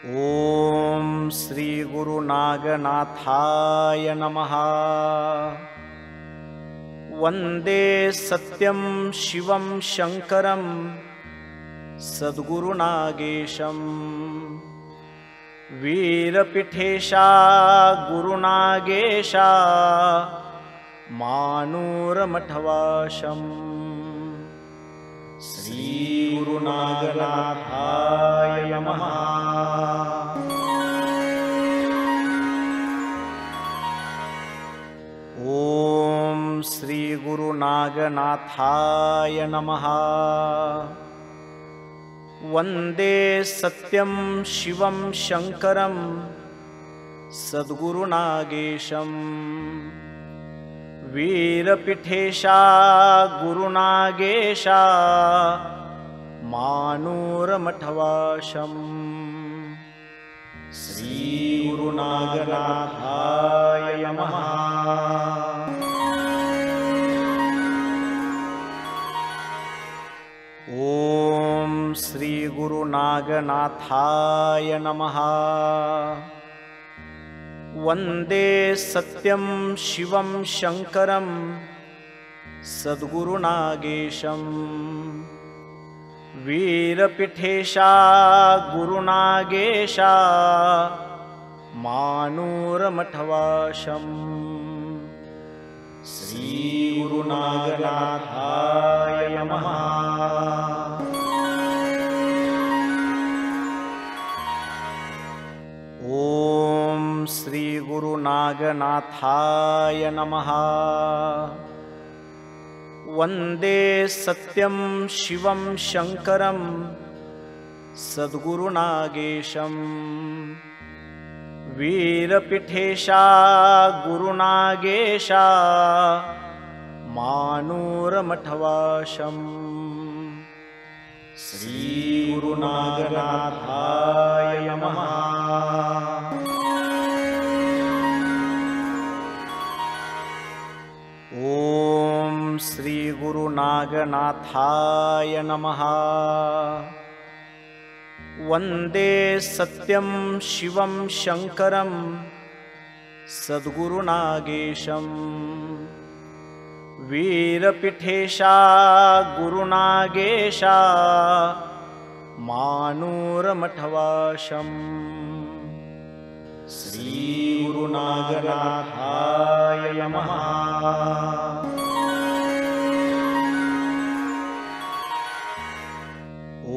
ॐ श्री गुरुनागनाथाय नमः। वन्दे सत्यं शिवं शङ्करं सद्गुरुनागेशं। वीरपीठेशा गुरुनागेशा मानूरमठवासम्। श्री गुरुनागनाथाय नमः। ॐ श्री गुरुनागनाथाय नमः। वन्दे सत्यं शिवं शङ्करं सद्गुरुनागेशं। वीरपीठेशा गुरुनागेशा मानूरमठवासम्। श्री गुरुनागनाथाय नमः। ॐ श्री गुरुनागनाथाय नमः। वन्दे सत्यं शिवं शङ्करं सद्गुरुनागेशं। वीरपीठेशा गुरुनागेशा मानूरमठवासम्। श्री गुरुनागनाथाय नमः। ॐ श्री गुरुनागनाथाय नमः। वन्दे सत्यं शिवं शङ्करं सद्गुरुनागेशं। वीरपीठेशा गुरुनागेशा मानूरमठवासम्। श्री गुरुनागनाथाय नमः। ॐ श्री गुरुनागनाथाय नमः। वन्दे सत्यं शिवं शङ्करं सद्गुरुनागेशं। वीरपीठेशा गुरुनागेशा मानूरमठवासम्। श्री गुरुनागनाथाय नमः।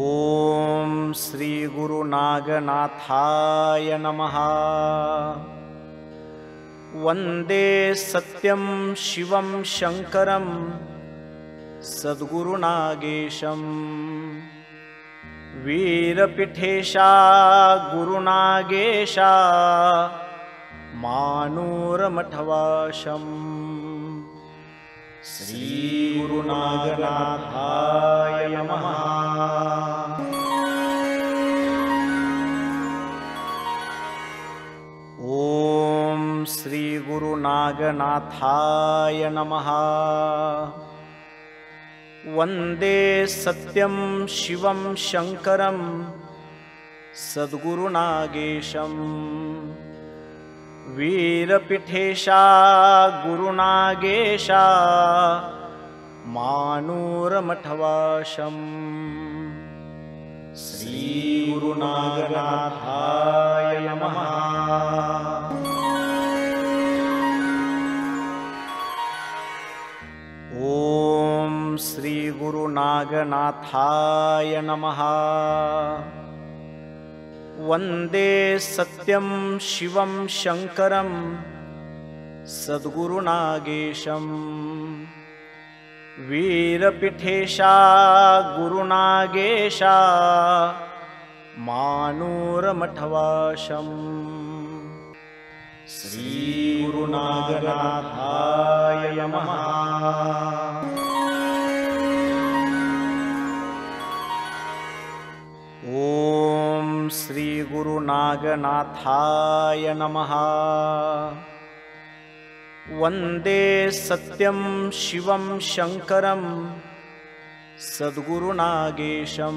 ॐ श्री गुरुनागनाथाय नमः। वन्दे सत्यं शिवं शङ्करं सद्गुरुनागेशं। वीरपीठेशा गुरुनागेशा मानूरमठवासम्। श्री गुरुनागनाथाय नमः। ॐ श्री गुरुनागनाथाय नमः। वन्दे सत्यं शिवं शङ्करं सद्गुरुनागेशं। वीरपीठेशा गुरुनागेशा मानूरमठवासम्। श्री गुरुनागनाथाय नमः। ॐ श्री गुरुनागनाथाय नमः। वन्दे सत्यं शिवं शङ्करं सद्गुरुनागेशं। वीरपीठेशा गुरुनागेशा मानूरमठवासम्। श्री गुरुनागनाथाय नमः। ॐ श्री गुरुनागनाथाय नमः। वन्दे सत्यं शिवं शङ्करं सद्गुरुनागेशं।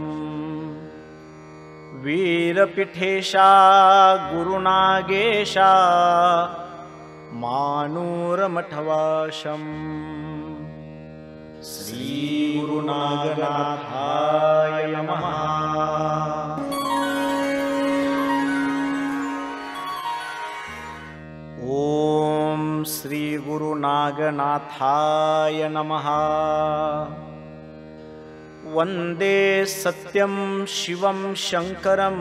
वीरपिठेशा गुरुनागेशा मानूरमठवाशम् श्रीगुरुनागनाथाय नमः। ॐ श्रीगुरुनागनाथाय नमः। वन्दे सत्यं शिवं शङ्करं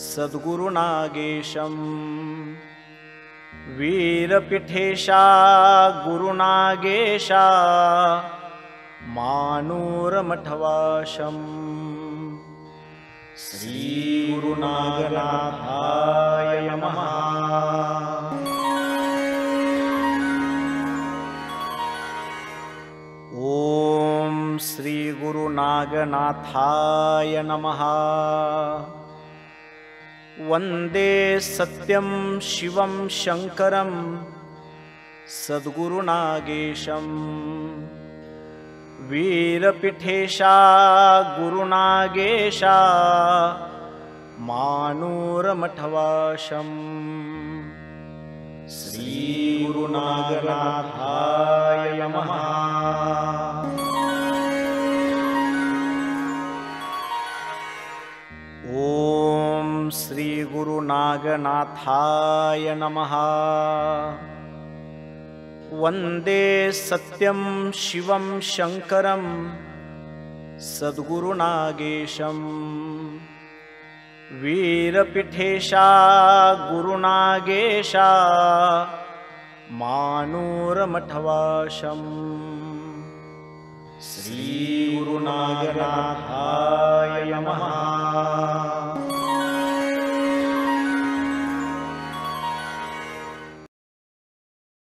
सद्गुरुनागेशम् वीरपिठेशा गुरुनागेशा मानूरमठवाशम् श्रीगुरुनागनाथाय नमः। ॐ श्रीगुरुनागनाथाय नमः। वन्दे सत्यं शिवं शङ्करं सद्गुरुनागेशम् वीरपिठेशा गुरुनागेशा मानूरमठवाशम् श्रीगुरुनागनाथाय नमः। ॐ श्रीगुरुनागनाथाय नमः। वन्दे सत्यं शिवं शङ्करं सद्गुरुनागेशम् वीरपिठेशा गुरुनागेशा मानूरमठवाशम् श्रीगुरुनागनाथाय नमः।